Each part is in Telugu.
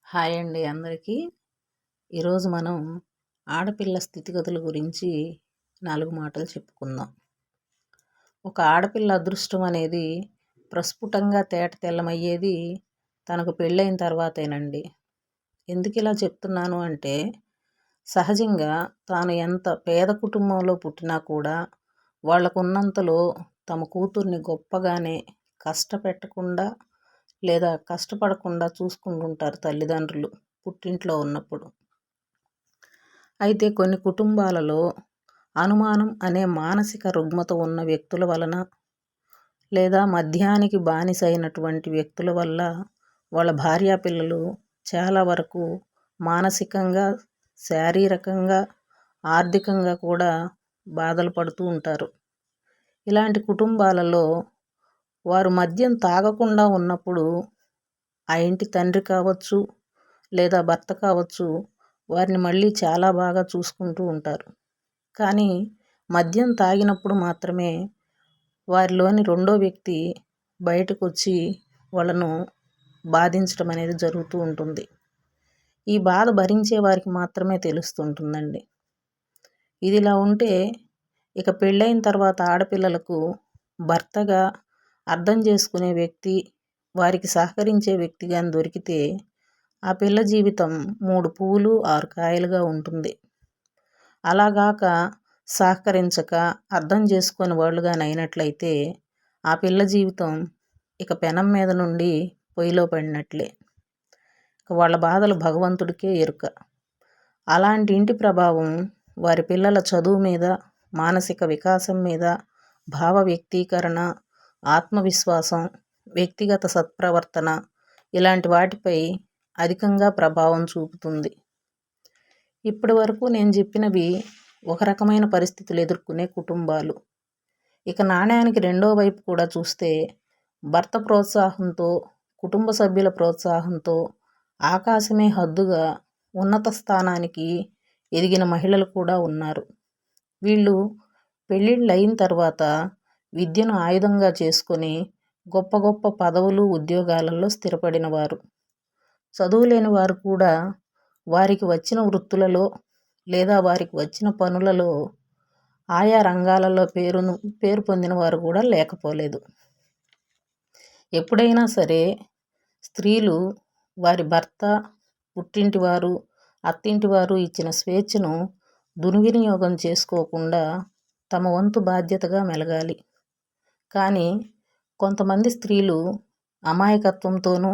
హాయ్ అండి అందరికీ. ఈరోజు మనం ఆడపిల్ల స్థితిగతుల గురించి 4 మాటలు చెప్పుకుందాం. ఒక ఆడపిల్ల అదృష్టం అనేది ప్రస్ఫుటంగా తేటతెల్లమయ్యేది తనకు పెళ్ళైన తర్వాతేనండి. ఎందుకు ఇలా చెప్తున్నాను అంటే, సహజంగా తాను ఎంత పేద కుటుంబంలో పుట్టినా కూడా వాళ్ళకున్నంతలో తమ కూతుర్ని గొప్పగానే కష్టపెట్టకుండా లేదా కష్టపడకుండా చూసుకుంటుంటారు తల్లిదండ్రులు పుట్టింట్లో ఉన్నప్పుడు. అయితే కొన్ని కుటుంబాలలో అనుమానం అనే మానసిక రుగ్మత ఉన్న వ్యక్తుల వలన లేదా మద్యానికి బానిసైనటువంటి వ్యక్తుల వల్ల వాళ్ళ భార్యాపిల్లలు చాలా వరకు మానసికంగా, శారీరకంగా, ఆర్థికంగా కూడా బాధలు పడుతూ ఉంటారు. ఇలాంటి కుటుంబాలలో వారు మద్యం తాగకుండా ఉన్నప్పుడు ఆ ఇంటి తండ్రి కావచ్చు లేదా భర్త కావచ్చు వారిని మళ్ళీ చాలా బాగా చూసుకుంటూ ఉంటారు. కానీ మద్యం తాగినప్పుడు మాత్రమే వారిలోని రెండో వ్యక్తి బయటకు వచ్చి వాళ్ళను బాధించడం అనేది జరుగుతూ ఉంటుంది. ఈ బాధ భరించే వారికి మాత్రమే తెలుస్తుంటుందండి. ఇదిలా ఉంటే ఇక పెళ్ళైన తర్వాత ఆడపిల్లలకు భర్తగా అర్థం చేసుకునే వ్యక్తి, వారికి సహకరించే వ్యక్తి కానీ దొరికితే ఆ పిల్ల జీవితం 3 పువ్వులు 6 కాయలుగా ఉంటుంది. అలాగాక సహకరించక అర్థం చేసుకొని వాళ్ళు కానీ అయినట్లయితే ఆ పిల్ల జీవితం ఇక పెనం మీద నుండి పొయ్యిలో పడినట్లే. వాళ్ళ బాధలు భగవంతుడికే ఎరుక. అలాంటి ఇంటి ప్రభావం వారి పిల్లల చదువు మీద, మానసిక వికాసం మీద, భావ వ్యక్తీకరణ, ఆత్మవిశ్వాసం, వ్యక్తిగత సత్ప్రవర్తన ఇలాంటి వాటిపై అధికంగా ప్రభావం చూపుతుంది. ఇప్పటి వరకు నేను చెప్పినవి ఒక రకమైన పరిస్థితులు ఎదుర్కొనే కుటుంబాలు. ఇక నాణ్యానికి రెండో వైపు కూడా చూస్తే భర్త ప్రోత్సాహంతో, కుటుంబ సభ్యుల ప్రోత్సాహంతో ఆకాశమే హద్దుగా ఉన్నత స్థానానికి ఎదిగిన మహిళలు కూడా ఉన్నారు. వీళ్ళు పెళ్ళిళ్ళు అయిన తర్వాత విద్యను ఆయుధంగా చేసుకొని గొప్ప గొప్ప పదవులు, ఉద్యోగాలలో స్థిరపడిన వారు. చదువులేని వారు కూడా వారికి వచ్చిన వృత్తులలో లేదా వారికి వచ్చిన పనులలో ఆయా రంగాలలో పేరు పొందిన వారు కూడా లేకపోలేదు. ఎప్పుడైనా సరే స్త్రీలు వారి భర్త, పుట్టింటి వారు, అత్తింటి వారు ఇచ్చిన స్వేచ్ఛను దుర్వినియోగం చేసుకోకుండా తమ వంతు బాధ్యతగా మెలగాలి. కానీ కొంతమంది స్త్రీలు అమాయకత్వంతోనూ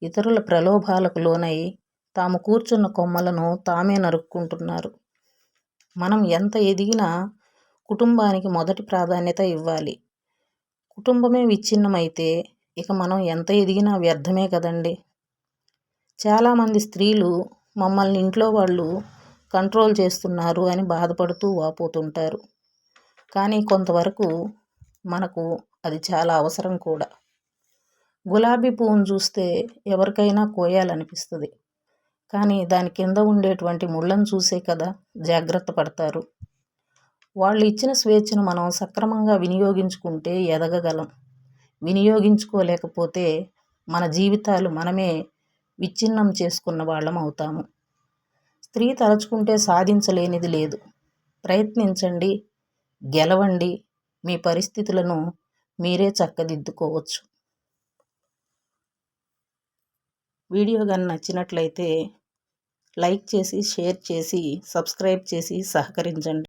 ఇతరుల ప్రలోభాలకు లోనై తాము కూర్చున్న కొమ్మలను తామే నరుక్కుంటున్నారు. మనం ఎంత ఎదిగినా కుటుంబానికి మొదటి ప్రాధాన్యత ఇవ్వాలి. కుటుంబమే విచ్ఛిన్నమైతే ఇక మనం ఎంత ఎదిగినా వ్యర్థమే కదండి. చాలామంది స్త్రీలు మమ్మల్ని ఇంట్లో వాళ్ళు కంట్రోల్ చేస్తున్నారు అని బాధపడుతూ వాపోతుంటారు. కానీ కొంతవరకు మనకు అది చాలా అవసరం కూడా. గులాబీ పువ్వును చూస్తే ఎవరికైనా కోయాలనిపిస్తుంది. కానీ దాని కింద ఉండేటువంటి ముళ్ళను చూసే కదా జాగ్రత్త పడతారు. వాళ్ళు ఇచ్చిన స్వేచ్ఛను మనం సక్రమంగా వినియోగించుకుంటే ఎదగగలం. వినియోగించుకోలేకపోతే మన జీవితాలు మనమే విచ్ఛిన్నం చేసుకున్న వాళ్ళం అవుతాము. స్త్రీ తలుచుకుంటే సాధించలేనిది లేదు. ప్రయత్నించండి, గెలవండి, మీ పరిస్థితులను మీరే చక్కదిద్దుకోవచ్చు. వీడియో కానీ నచ్చినట్లయితే లైక్ చేసి, షేర్ చేసి, సబ్స్క్రైబ్ చేసి సహకరించండి.